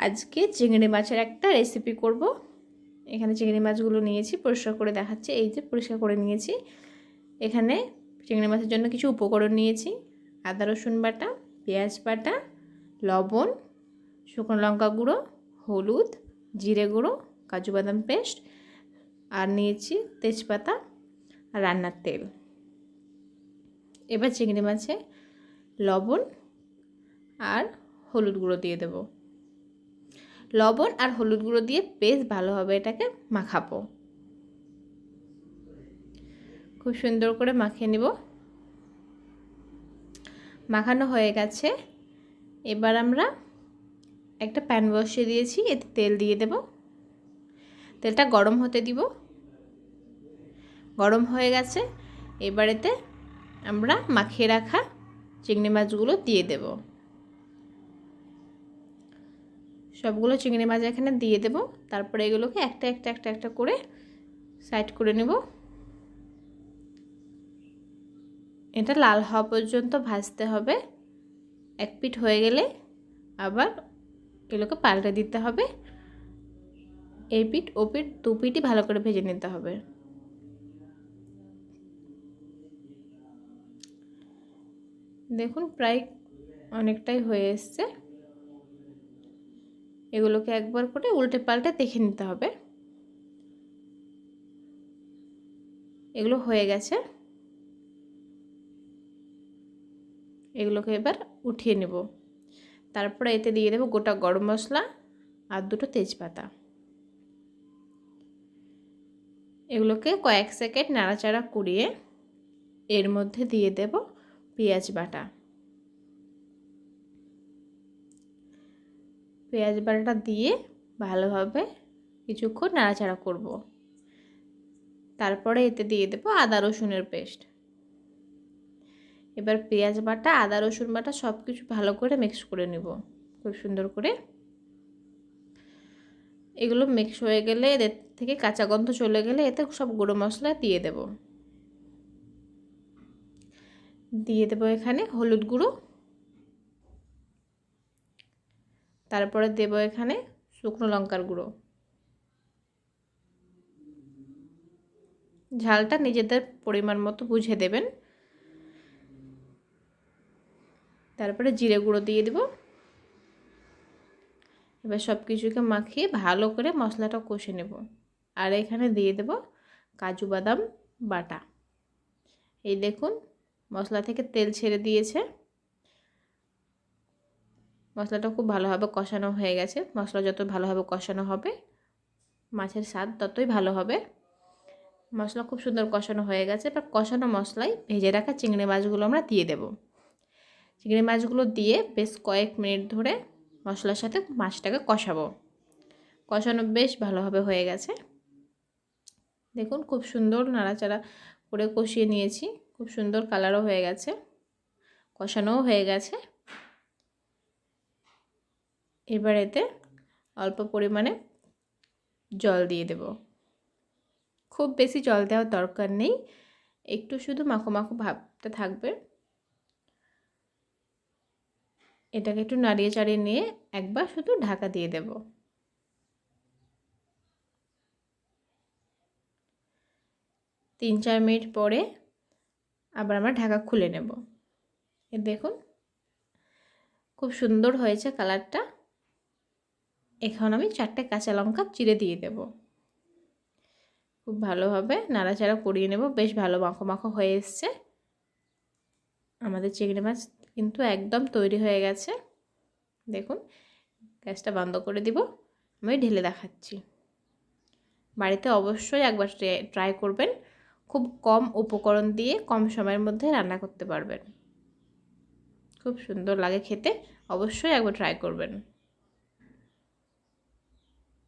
আজকে চিংড়ি মাছের একটা রেসিপি করব। এখানে চিংড়ি মাছগুলো নিয়েছি, পরিষ্কার করে দেখাচ্ছে। এই যে পরিষ্কার করে নিয়েছি। এখানে চিংড়ি মাছের জন্য কিছু উপকরণ নিয়েছি: আদা রসুন বাটা, পেঁয়াজ বাটা, লবণ, শুকনো লঙ্কা গুঁড়ো, হলুদ, জিরে গুঁড়ো, কাজু বাদাম পেস্ট, আর নিয়েছি তেজপাতা আর রান্নার তেল। এবার চিংড়ি মাছে লবণ আর হলুদ গুঁড়ো দিয়ে দেব। লবণ আর হলুদ গুঁড়ো দিয়ে বেশ ভালোভাবে এটাকে মাখাবো। খুব সুন্দর করে মাখিয়ে নিব। মাখানো হয়ে গেছে। এবার আমরা একটা প্যান বসিয়ে দিয়েছি, এতে তেল দিয়ে দেব। তেলটা গরম হতে দিব। গরম হয়ে গেছে। এবার এতে আমরা মাখিয়ে রাখা চিংড়ি মাছগুলো দিয়ে দেব। সবগুলো চিংড়ি মাছ এখানে দিয়ে দেব। তারপরে এগুলোকে একটা একটা একটা একটা করে সাইড করে নেব। এটা লাল হওয়া পর্যন্ত ভাজতে হবে। এক পিঠ হয়ে গেলে আবার এগুলোকে পাল্টে দিতে হবে। এই পিঠ ও পিঠ দু পিঠই ভালো করে ভেজে নিতে হবে। দেখুন প্রায় অনেকটাই হয়ে এসছে। এগুলোকে একবার করে উল্টে পাল্টে দেখে নিতে হবে। এগুলো হয়ে গেছে। এগুলোকে এবার উঠিয়ে নেব। তারপরে এতে দিয়ে দেব গোটা গরম মশলা আর দুটো তেজপাতা। এগুলোকে কয়েক সেকেন্ড নাড়াচাড়া করিয়ে এর মধ্যে দিয়ে দেব পেঁয়াজ বাটা। পেঁয়াজ বাটাটা দিয়ে ভালোভাবে কিছুক্ষণ নাড়াচাড়া করব। তারপরে এতে দিয়ে দেব আদা রসুনের পেস্ট। এবার পেঁয়াজ বাটা, আদা রসুন বাটা সব কিছু ভালো করে মিক্স করে নেব খুব সুন্দর করে। এগুলো মিক্স হয়ে গেলে, এর থেকে কাঁচা গন্ধ চলে গেলে এতে সব গুঁড়ো মশলা দিয়ে দেব। দিয়ে দেব এখানে হলুদ গুঁড়ো। তারপরে দেব এখানে শুকনো লঙ্কার গুঁড়ো। ঝালটা নিজেদের পরিমাণ মতো বুঝে দেবেন। তারপরে জিরে গুঁড়ো দিয়ে দেব। এবার সব কিছুকে মাখিয়ে ভালো করে মশলাটা কষে নেব। আর এখানে দিয়ে দেব কাজু বাদাম বাটা। এই দেখুন মশলা থেকে তেল ছেড়ে দিয়েছে। মশলাটা খুব ভালোভাবে কষানো হয়ে গেছে। মশলা যত ভালোভাবে কষানো হবে মাছের স্বাদ ততই ভালো হবে। মশলা খুব সুন্দর কষানো হয়ে গেছে। এবার কষানো মশলায় ভেজে রাখা চিংড়ি মাছগুলো আমরা দিয়ে দেব। চিংড়ি মাছগুলো দিয়ে বেশ কয়েক মিনিট ধরে মশলার সাথে মাছটাকে কষাবো। কষানো বেশ ভালোভাবে হয়ে গেছে। দেখুন খুব সুন্দর নাড়াচাড়া করে কষিয়ে নিয়েছি। খুব সুন্দর কালারও হয়ে গেছে, কষানোও হয়ে গেছে। এবার এতে অল্প পরিমাণে জল দিয়ে দেব। খুব বেশি জল দেওয়ার দরকার নেই, একটু শুধু মাখো মাখো ভাবটা থাকবে। এটাকে একটু নাড়িয়ে চাড়িয়ে নিয়ে একবার শুধু ঢাকা দিয়ে দেব। 3-4 মিনিট পরে আবার আমরা ঢাকা খুলে নেব। এ দেখুন খুব সুন্দর হয়েছে কালারটা। এখন আমি 4টে কাঁচা লঙ্কা চিড়ে দিয়ে দেব। খুব ভালোভাবে নাড়াচাড়া করিয়ে নেব। বেশ ভালো মাখো মাখো হয়ে এসছে। আমাদের চিংড়ি মাছ কিন্তু একদম তৈরি হয়ে গেছে। দেখুন গ্যাসটা বন্ধ করে দিব। আমি ঢেলে দেখাচ্ছি। বাড়িতে অবশ্যই একবার ট্রাই করবেন। খুব কম উপকরণ দিয়ে কম সময়ের মধ্যে রান্না করতে পারবেন। খুব সুন্দর লাগে খেতে। অবশ্যই একবার ট্রাই করবেন।